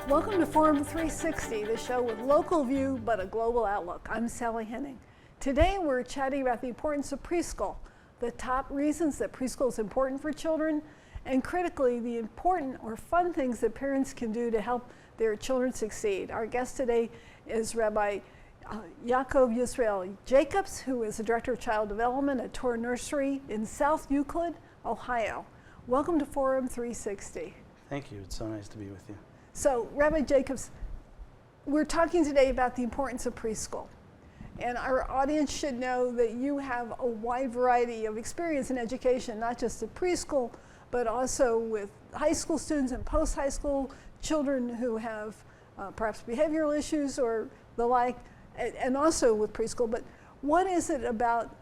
Welcome to Forum 360, the show with local view but a global outlook. I'm Sally Henning. Today we're chatting about the importance of preschool, the top reasons that preschool is important for children, and critically, the important or fun things that parents can do to help their children succeed. Our guest today is Rabbi Yaakov Jacobs, who is the Director of Child Development at Torah Nursery in South Euclid, Ohio. Welcome to Forum 360. Thank you. It's so nice to be with you. So, Rabbi Jacobs, we're talking today about the importance of preschool. And our audience should know that you have a wide variety of experience in education, not just at preschool, but also with high school students and post-high school children who have perhaps behavioral issues or the like, and also with preschool. But what is it about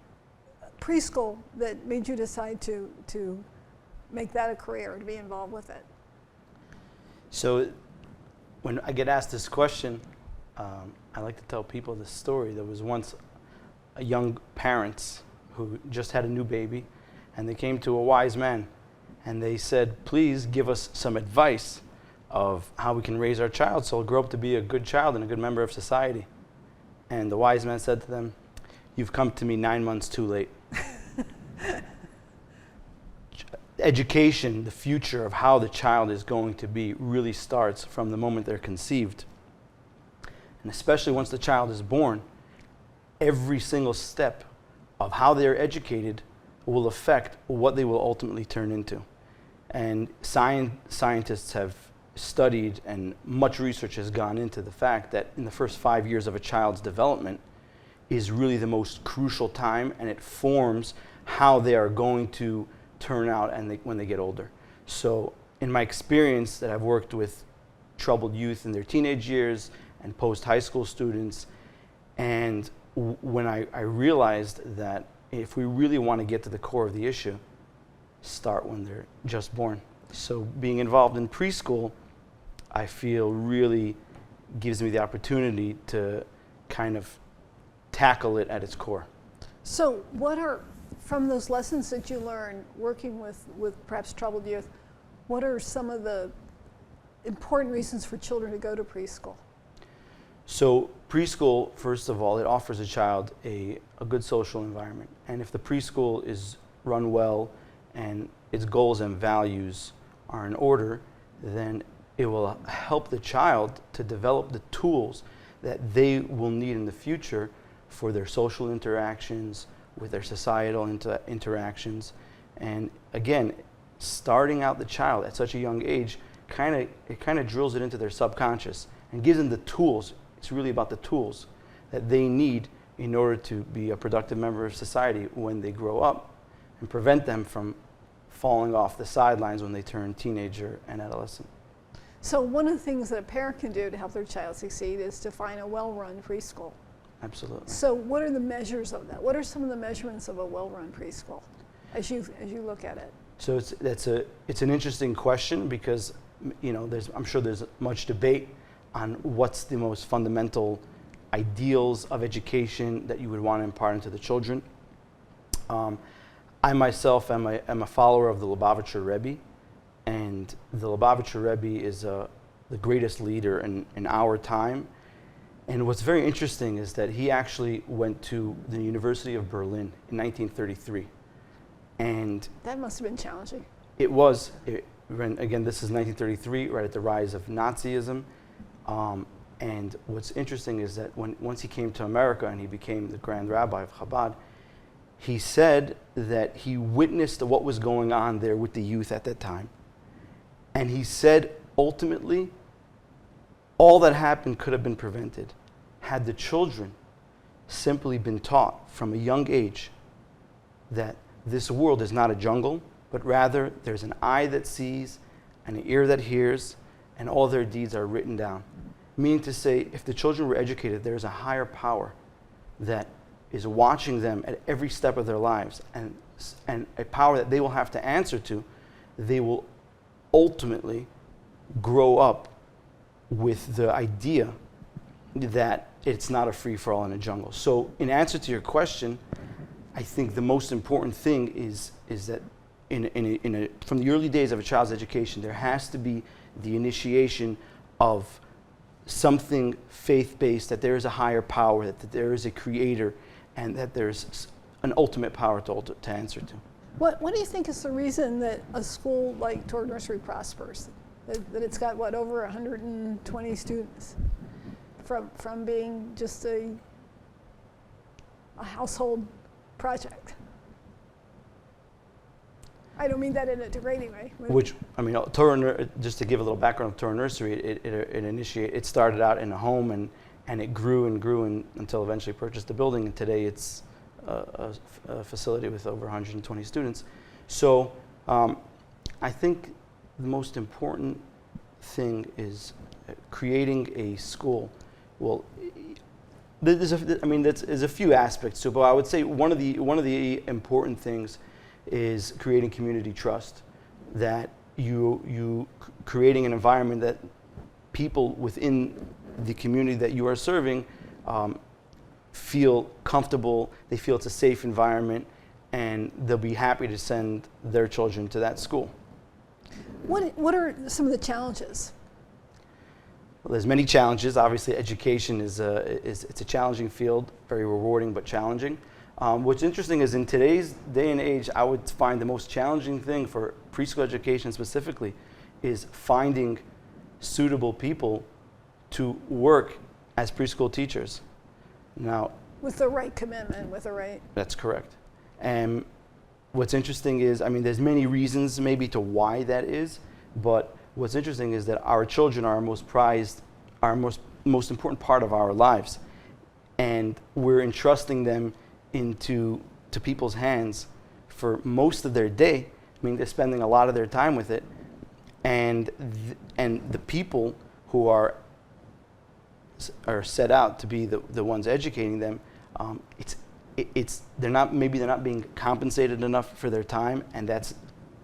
preschool that made you decide to make that a career, to be involved with it? So when I get asked this question, I like to tell people this story. There was once a young parents who just had a new baby, and they came to a wise man, and they said, please give us some advice of how we can raise our child so he'll grow up to be a good child and a good member of society. And the wise man said to them, you've come to me 9 months too late. Education, the future of how the child is going to be, really starts from the moment they're conceived. And especially once the child is born, every single step of how they're educated will affect what they will ultimately turn into. And scientists have studied, and much research has gone into the fact that in the first 5 years of a child's development is really the most crucial time, and it forms how they are going to turn out when they get older. So in my experience that I've worked with troubled youth in their teenage years and post-high school students, and when I realized that if we really want to get to the core of the issue, start when they're just born. So being involved in preschool, I feel really gives me the opportunity to kind of tackle it at its core. So what are, from those lessons that you learned working with perhaps troubled youth, what are some of the important reasons for children to go to preschool? So preschool, first of all, it offers a child a good social environment. And if the preschool is run well and its goals and values are in order, then it will help the child to develop the tools that they will need in the future for their social interactions, with their societal interactions. And again, starting out the child at such a young age, it kind of drills it into their subconscious and gives them the tools. It's really about the tools that they need in order to be a productive member of society when they grow up, and prevent them from falling off the sidelines when they turn teenager and adolescent. So one of the things that a parent can do to help their child succeed is to find a well-run preschool. Absolutely. So what are the measures of that? What are some of the measurements of a well-run preschool as you look at it? So it's an interesting question, because I'm sure there's much debate on what's the most fundamental ideals of education that you would want to impart into the children. I myself am a follower of the Lubavitcher Rebbe, and the Lubavitcher Rebbe is the greatest leader in our time. And what's very interesting is that he actually went to the University of Berlin in 1933. And that must have been challenging. It was. Again, this is 1933, right at the rise of Nazism. And what's interesting is that once he came to America and he became the Grand Rabbi of Chabad, he said that he witnessed what was going on there with the youth at that time. And he said, ultimately, all that happened could have been prevented had the children simply been taught from a young age that this world is not a jungle, but rather there's an eye that sees, and an ear that hears, and all their deeds are written down. Meaning to say, if the children were educated, there's a higher power that is watching them at every step of their lives, and a power that they will have to answer to. They will ultimately grow up with the idea that it's not a free-for-all in a jungle. So in answer to your question, I think the most important thing is that from the early days of a child's education, there has to be the initiation of something faith-based, that there is a higher power, that there is a creator, and that there's an ultimate power to answer to. What do you think is the reason that a school like Torah Nursery prospers? That it's got, over 120 students from being just a household project? I don't mean that in a degrading way. Just to give a little background of Torah Nursery, it started out in a home and it grew and grew until eventually purchased the building, and today it's a facility with over 120 students. So I think the most important thing is creating a school. Well, there's a few aspects to it, but I would say one of the important things is creating community trust. That you creating an environment that people within the community that you are serving feel comfortable, they feel it's a safe environment, and they'll be happy to send their children to that school. What are some of the challenges? Well, there's many challenges. Obviously, education it's a challenging field, very rewarding but challenging. What's interesting is in today's day and age, I would find the most challenging thing for preschool education specifically is finding suitable people to work as preschool teachers. Now, with the right commitment, That's correct. And what's interesting is, there's many reasons maybe to why that is, but what's interesting is that our children are our most prized, our most important part of our lives, and we're entrusting them into people's hands for most of their day. They're spending a lot of their time with it, and the people who are set out to be the ones educating them, they're not being compensated enough for their time, and that's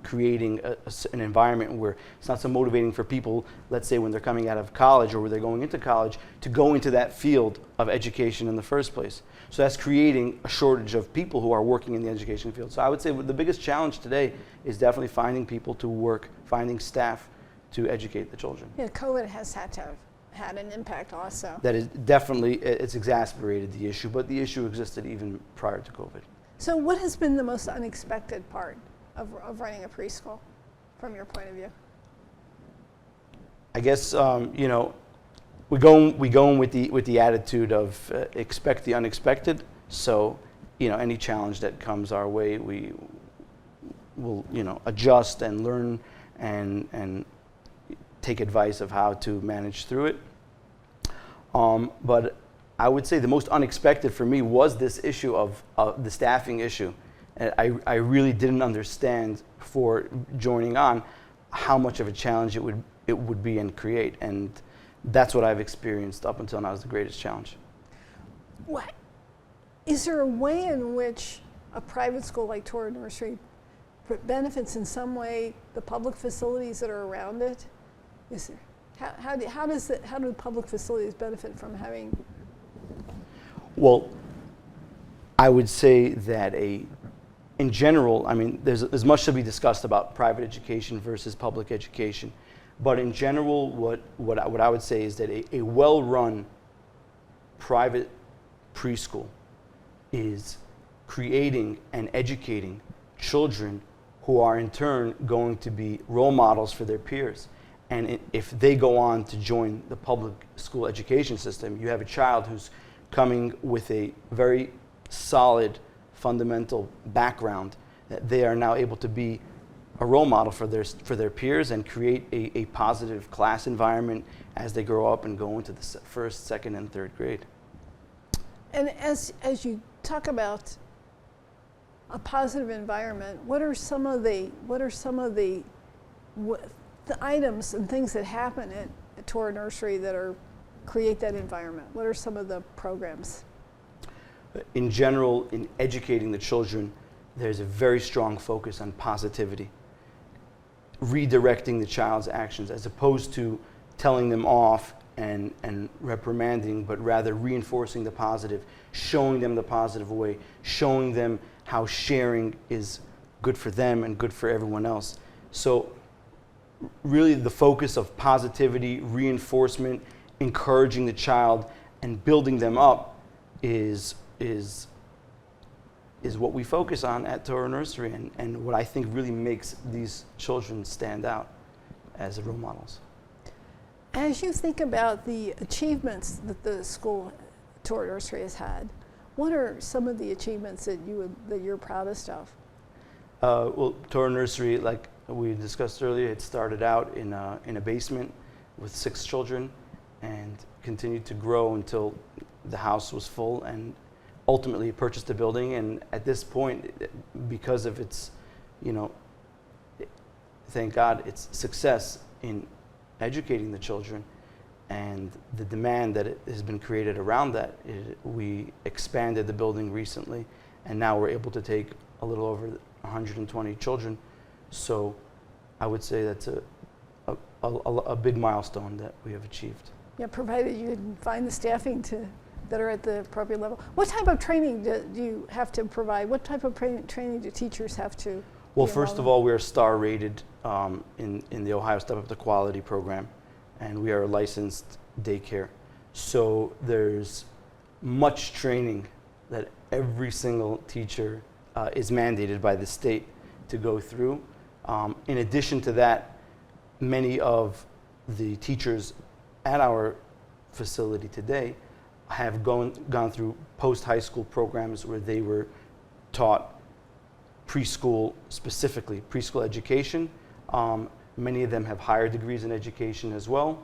creating an environment where it's not so motivating for people, let's say when they're coming out of college or where they're going into college, to go into that field of education in the first place. So that's creating a shortage of people who are working in the education field. So I would say the biggest challenge today is definitely finding people to work, finding staff to educate the children. Yeah, COVID has had an impact also. That is definitely, it's exacerbated the issue, but the issue existed even prior to COVID. So what has been the most unexpected part of running a preschool from your point of view? I guess, we go in with the attitude of expect the unexpected. So, any challenge that comes our way, we will, adjust and learn and take advice of how to manage through it. But I would say the most unexpected for me was this issue of the staffing issue. And I really didn't understand before joining on how much of a challenge it would be and create. And that's what I've experienced up until now as the greatest challenge. What? Is there a way in which a private school like Torah Nursery benefits in some way the public facilities that are around it? Is there? How do public facilities benefit from having? Well, I would say that in general, there's much to be discussed about private education versus public education. But in general, what I would say is that a well-run private preschool is creating and educating children who are in turn going to be role models for their peers. And if they go on to join the public school education system, you have a child who's coming with a very solid fundamental background that they are now able to be a role model for their peers and create a positive class environment as they grow up and go into the first, second, and third grade. And as you talk about a positive environment, what are some of the items and things that happen at Torah Nursery that create that environment? What are some of the programs? In general, in educating the children, there's a very strong focus on positivity, redirecting the child's actions as opposed to telling them off and reprimanding, but rather reinforcing the positive, showing them the positive way, showing them how sharing is good for them and good for everyone else. So really the focus of positivity, reinforcement, encouraging the child, and building them up is what we focus on at Torah Nursery, and what I think really makes these children stand out as role models. As you think about the achievements that the school Torah Nursery has had, what are some of the achievements that you're proudest of? Well, Torah Nursery, like we discussed earlier, it started out in a basement with 6 children and continued to grow until the house was full, and ultimately purchased a building. And at this point, because of its, thank God, its success in educating the children and the demand that has been created around that, we expanded the building recently, and now we're able to take a little over 120 children. So I would say that's a big milestone that we have achieved. Yeah, provided you can find the staffing that are at the appropriate level. What type of training do you have to provide? What type of training do teachers have to? Well, first of all, we're star rated in the Ohio Step Up to Quality program, and we are a licensed daycare. So there's much training that every single teacher is mandated by the state to go through. In addition to that, many of the teachers at our facility today have gone through post-high school programs where they were taught preschool, specifically preschool education. Many of them have higher degrees in education as well,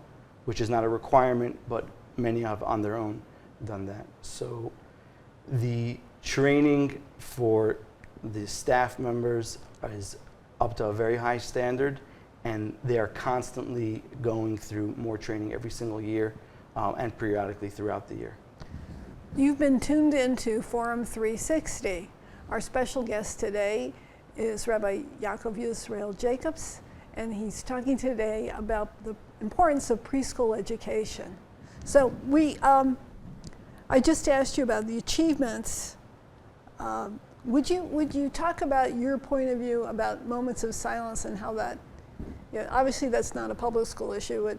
which is not a requirement, but many have on their own done that. So the training for the staff members is up to a very high standard, and they are constantly going through more training every single year and periodically throughout the year. You've been tuned into Forum 360. Our special guest today is Rabbi Yaakov Jacobs, and he's talking today about the importance of preschool education. So I just asked you about the achievements. Would you talk about your point of view about moments of silence and how that, obviously that's not a public school issue, but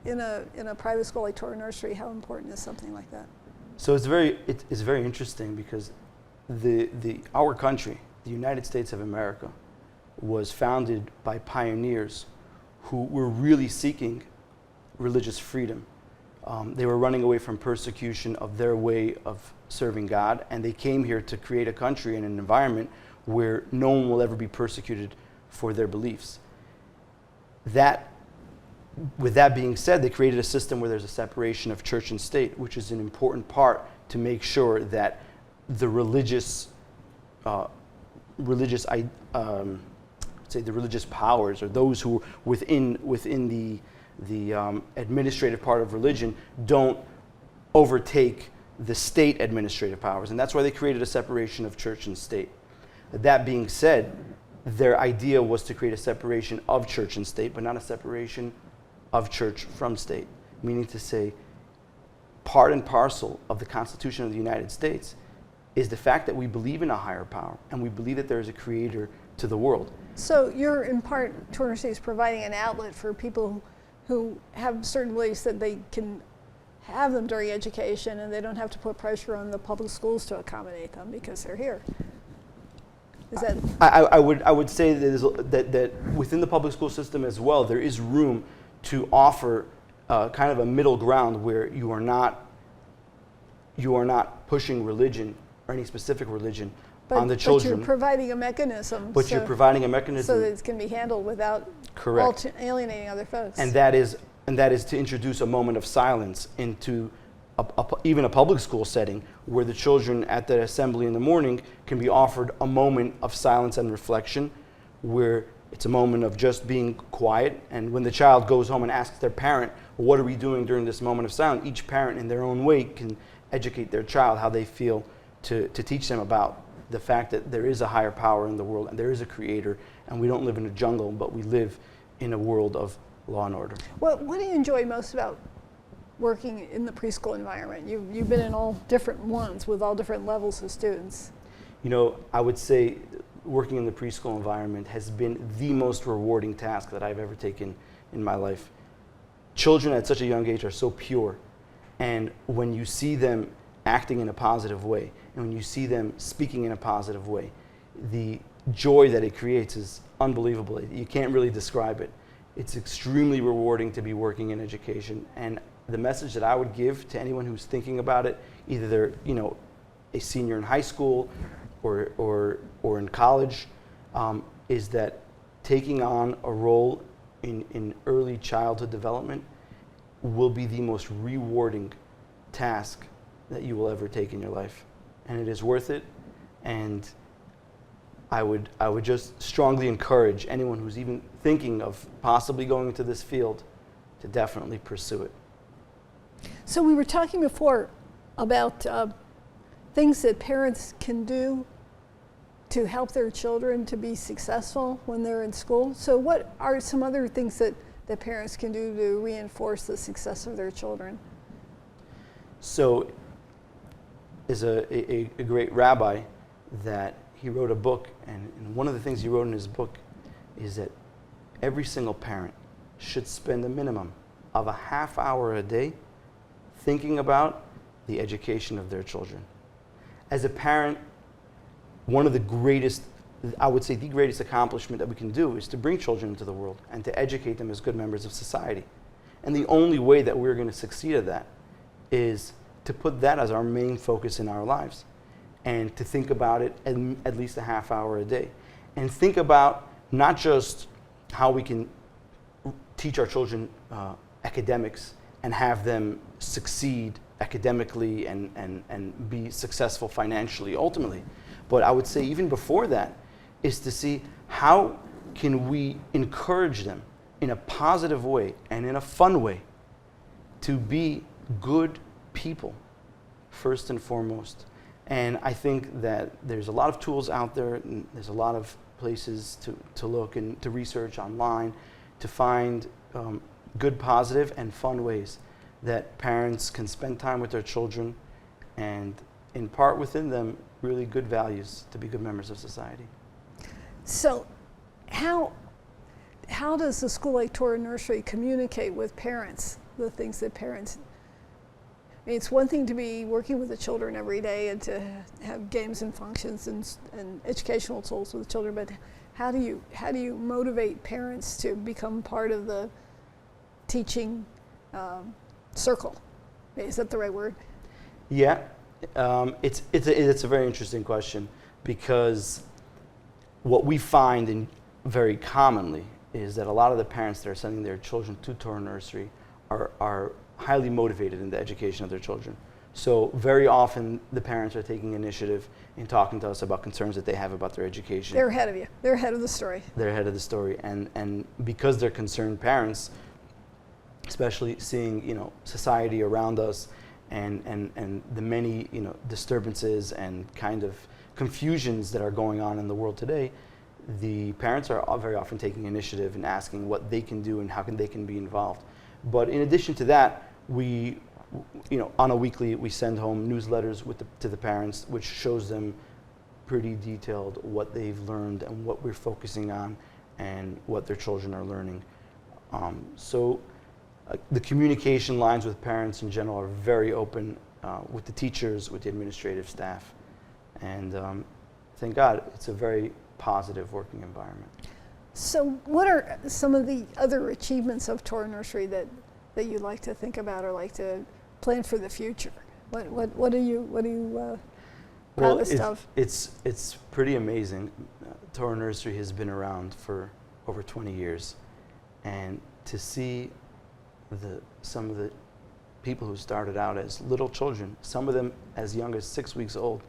in a private school like Torah Nursery, how important is something like that? So it's very interesting because our country, the United States of America, was founded by pioneers who were really seeking religious freedom. They were running away from persecution of their way of serving God, and they came here to create a country and an environment where no one will ever be persecuted for their beliefs. With that being said, they created a system where there's a separation of church and state, which is an important part to make sure that the religious powers, or those who within the administrative part of religion, don't overtake the state administrative powers. And that's why they created a separation of church and state. That being said, their idea was to create a separation of church and state, but not a separation of church from state, meaning to say part and parcel of the Constitution of the United States is the fact that we believe in a higher power and we believe that there is a creator to the world. So you're in part, Torah Nursery is providing an outlet for people who have certain beliefs that they can have them during education, and they don't have to put pressure on the public schools to accommodate them because they're here. Is that? I would say that within the public school system as well, there is room to offer kind of a middle ground where you are not pushing religion or any specific religion on the children. But you're providing a mechanism. But you're providing a mechanism so that it can be handled without alienating other folks. And that is to introduce a moment of silence into even a public school setting where the children at the assembly in the morning can be offered a moment of silence and reflection, where it's a moment of just being quiet. And when the child goes home and asks their parent, well, what are we doing during this moment of silence? Each parent in their own way can educate their child how they feel to teach them about the fact that there is a higher power in the world and there is a creator, and we don't live in a jungle, but we live in a world of law and order. What do you enjoy most about working in the preschool environment? You've been in all different ones with all different levels of students. You know, I would say working in the preschool environment has been the most rewarding task that I've ever taken in my life. Children at such a young age are so pure, and when you see them acting in a positive way, and when you see them speaking in a positive way, the joy that it creates is unbelievable. You can't really describe it. It's extremely rewarding to be working in education, and the message that I would give to anyone who's thinking about it, either they're, you know, a senior in high school or in college, is that taking on a role in early childhood development will be the most rewarding task that you will ever take in your life, and it is worth it. And I would just strongly encourage anyone who's even thinking of possibly going into this field to definitely pursue it. So we were talking before about things that parents can do to help their children to be successful when they're in school. So what are some other things that parents can do to reinforce the success of their children? So is a great rabbi that he wrote a book, and one of the things he wrote in his book is that every single parent should spend a minimum of a half hour a day thinking about the education of their children. As a parent, one of the greatest, I would say the greatest accomplishment that we can do is to bring children into the world and to educate them as good members of society. And the only way that we're going to succeed at that is to put that as our main focus in our lives, and to think about it at least a half hour a day. And think about not just how we can teach our children academics and have them succeed academically and be successful financially ultimately, but I would say even before that is to see how can we encourage them in a positive way and in a fun way to be good people first and foremost. And I think that there's a lot of tools out there, and there's a lot of places to look and to research online to find good, positive, and fun ways that parents can spend time with their children and impart within them really good values to be good members of society. So how does a school like Torah Nursery communicate with parents the things that parents, I mean, it's one thing to be working with the children every day and to have games and functions and educational tools with the children, but how do you motivate parents to become part of the teaching circle? Is that the right word? Yeah, it's a very interesting question, because what we find very commonly is that a lot of the parents that are sending their children to Torah Nursery are highly motivated in the education of their children. So very often the parents are taking initiative in talking to us about concerns that they have about their education. They're ahead of you. They're ahead of the story. They're ahead of the story, and because they're concerned parents, especially seeing, you know, society around us and the many, you know, disturbances and kind of confusions that are going on in the world today, the parents are very often taking initiative and asking what they can do and how they can be involved. But in addition to that, we, you know, on a weekly, we send home newsletters to the parents, which shows them pretty detailed what they've learned and what we're focusing on and what their children are learning. So the communication lines with parents in general are very open, with the teachers, with the administrative staff, and thank God it's a very positive working environment. So what are some of the other achievements of Torah Nursery that you'd like to think about or like to plan for the future? What are you proudest of? It's pretty amazing. Torah Nursery has been around for over 20 years, and to see some of the people who started out as little children, some of them as young as 6 weeks old,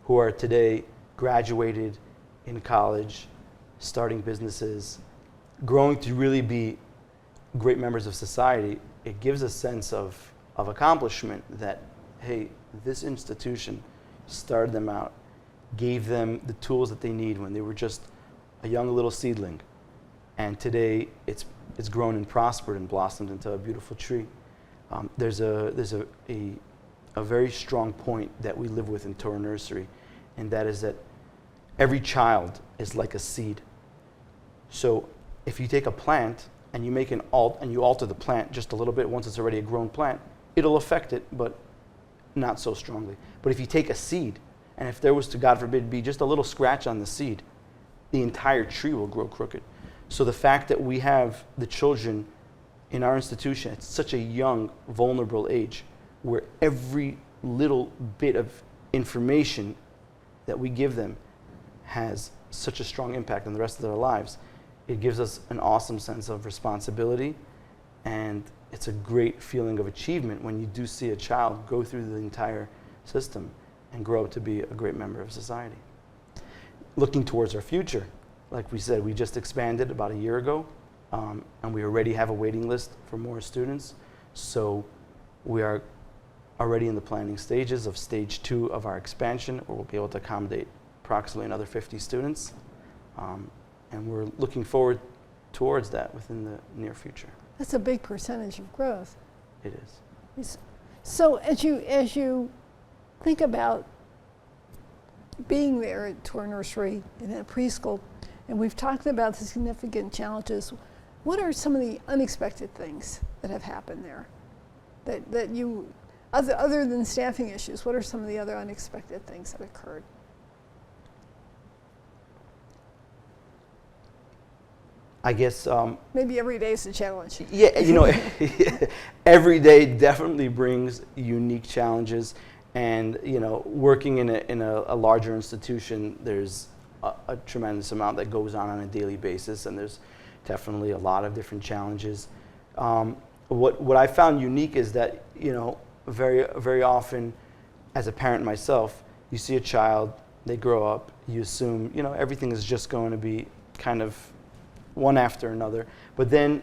who are today graduated in college, starting businesses, growing to really be great members of society, it gives a sense of accomplishment that, hey, this institution started them out, gave them the tools that they need when they were just a young little seedling. And today it's grown and prospered and blossomed into a beautiful tree. there's a very strong point that we live with in Torah Nursery, and that is that every child is like a seed. So if you take a plant and you make and you alter the plant just a little bit once it's already a grown plant, it'll affect it, but not so strongly. But if you take a seed, and if there was to, God forbid, be just a little scratch on the seed, the entire tree will grow crooked. So the fact that we have the children in our institution at such a young, vulnerable age, where every little bit of information that we give them has such a strong impact on the rest of their lives, it gives us an awesome sense of responsibility, and it's a great feeling of achievement when you do see a child go through the entire system and grow up to be a great member of society. Looking towards our future, like we said, we just expanded about a year ago, and we already have a waiting list for more students. So we are already in the planning stages of stage 2 of our expansion, where we'll be able to accommodate approximately another 50 students. And we're looking forward towards that within the near future. That's a big percentage of growth. It is. So as you think about being there at Torah Nursery and at preschool, and we've talked about the significant challenges, what are some of the unexpected things that have happened there? That you, other than staffing issues, what are some of the other unexpected things that occurred? I guess maybe every day is a challenge. Yeah, every day definitely brings unique challenges, and working in a larger institution, there's a tremendous amount that goes on a daily basis, and there's definitely a lot of different challenges. What I found unique is that very very often, as a parent myself, you see a child, they grow up, you assume everything is just going to be kind of one after another, but then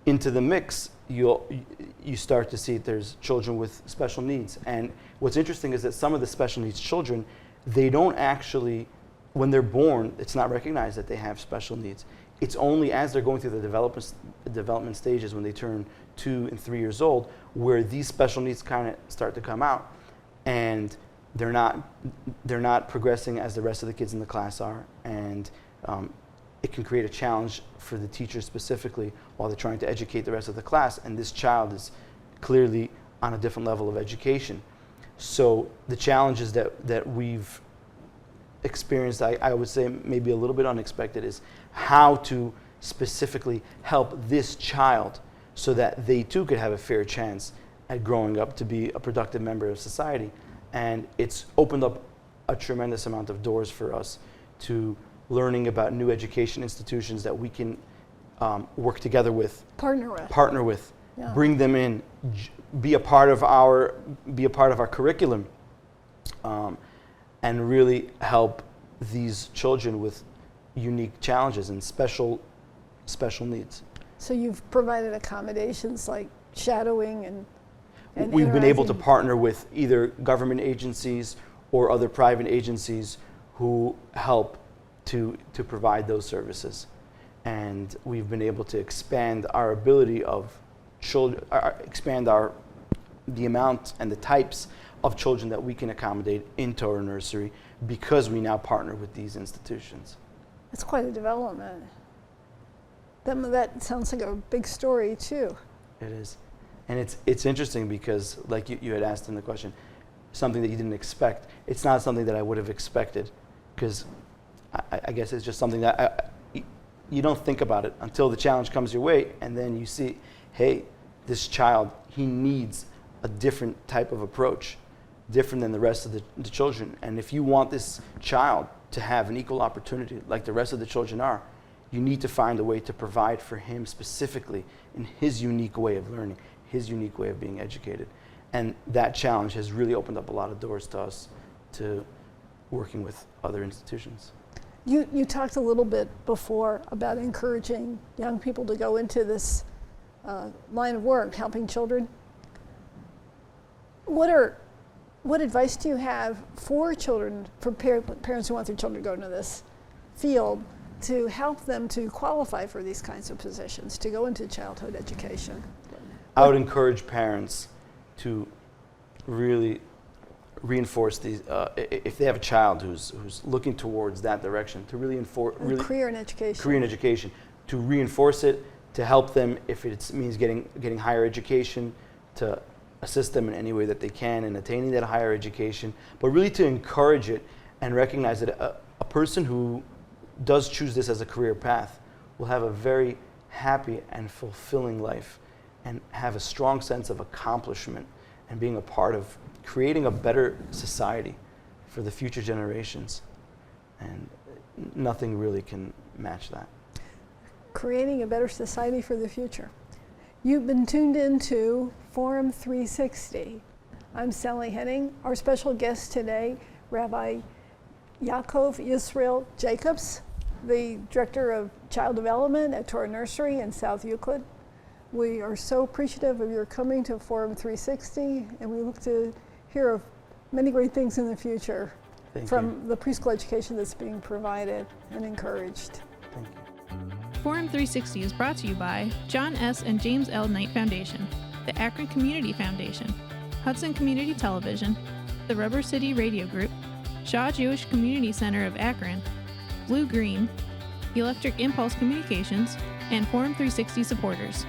into the mix you start to see there's children with special needs. And what's interesting is that some of the special needs children, they don't actually, when they're born, it's not recognized that they have special needs. It's only as they're going through the development stages, when they turn 2 and 3 years old, where these special needs kind of start to come out, and they're not progressing as the rest of the kids in the class are, and it can create a challenge for the teacher specifically while they're trying to educate the rest of the class, and this child is clearly on a different level of education. So the challenges that we've experienced, I would say maybe a little bit unexpected, is how to specifically help this child so that they too could have a fair chance at growing up to be a productive member of society. And it's opened up a tremendous amount of doors for us to learning about new education institutions that we can work together with, partner with, yeah. Bring them in, be a part of our curriculum, and really help these children with unique challenges and special needs. So you've provided accommodations like shadowing and we've been able to partner with either government agencies or other private agencies who help to provide those services. And we've been able to expand our ability of children, the amount and the types of children that we can accommodate in Torah Nursery, because we now partner with these institutions. That's quite a development. That sounds like a big story too. It is. And it's interesting because, like you had asked in the question, something that you didn't expect. It's not something that I would have expected, because I guess it's just something that you don't think about it until the challenge comes your way, and then you see, hey, this child, he needs a different type of approach, different than the rest of the children. And if you want this child to have an equal opportunity like the rest of the children are, you need to find a way to provide for him specifically in his unique way of learning, his unique way of being educated. And that challenge has really opened up a lot of doors to us to working with other institutions. You talked a little bit before about encouraging young people to go into this line of work, helping children. What advice do you have for children, for parents who want their children to go into this field, to help them to qualify for these kinds of positions, to go into childhood education? I would encourage parents to really reinforce these, if they have a child who's looking towards that direction, to really career and education. To reinforce it, to help them if it means getting higher education, to assist them in any way that they can in attaining that higher education, but really to encourage it and recognize that a person who does choose this as a career path will have a very happy and fulfilling life and have a strong sense of accomplishment and being a part of creating a better society for the future generations. And nothing really can match that. Creating a better society for the future. You've been tuned into Forum 360. I'm Sally Henning. Our special guest today, Rabbi Yaakov Jacobs, the Director of Child Development at Torah Nursery in South Euclid. We are so appreciative of your coming to Forum 360, and we look to hear of many great things in the future from the preschool education that's being provided and encouraged. Thank you. Forum 360 is brought to you by John S. and James L. Knight Foundation, the Akron Community Foundation, Hudson Community Television, the Rubber City Radio Group, Shaw Jewish Community Center of Akron, Blue Green, Electric Impulse Communications, and Forum 360 supporters.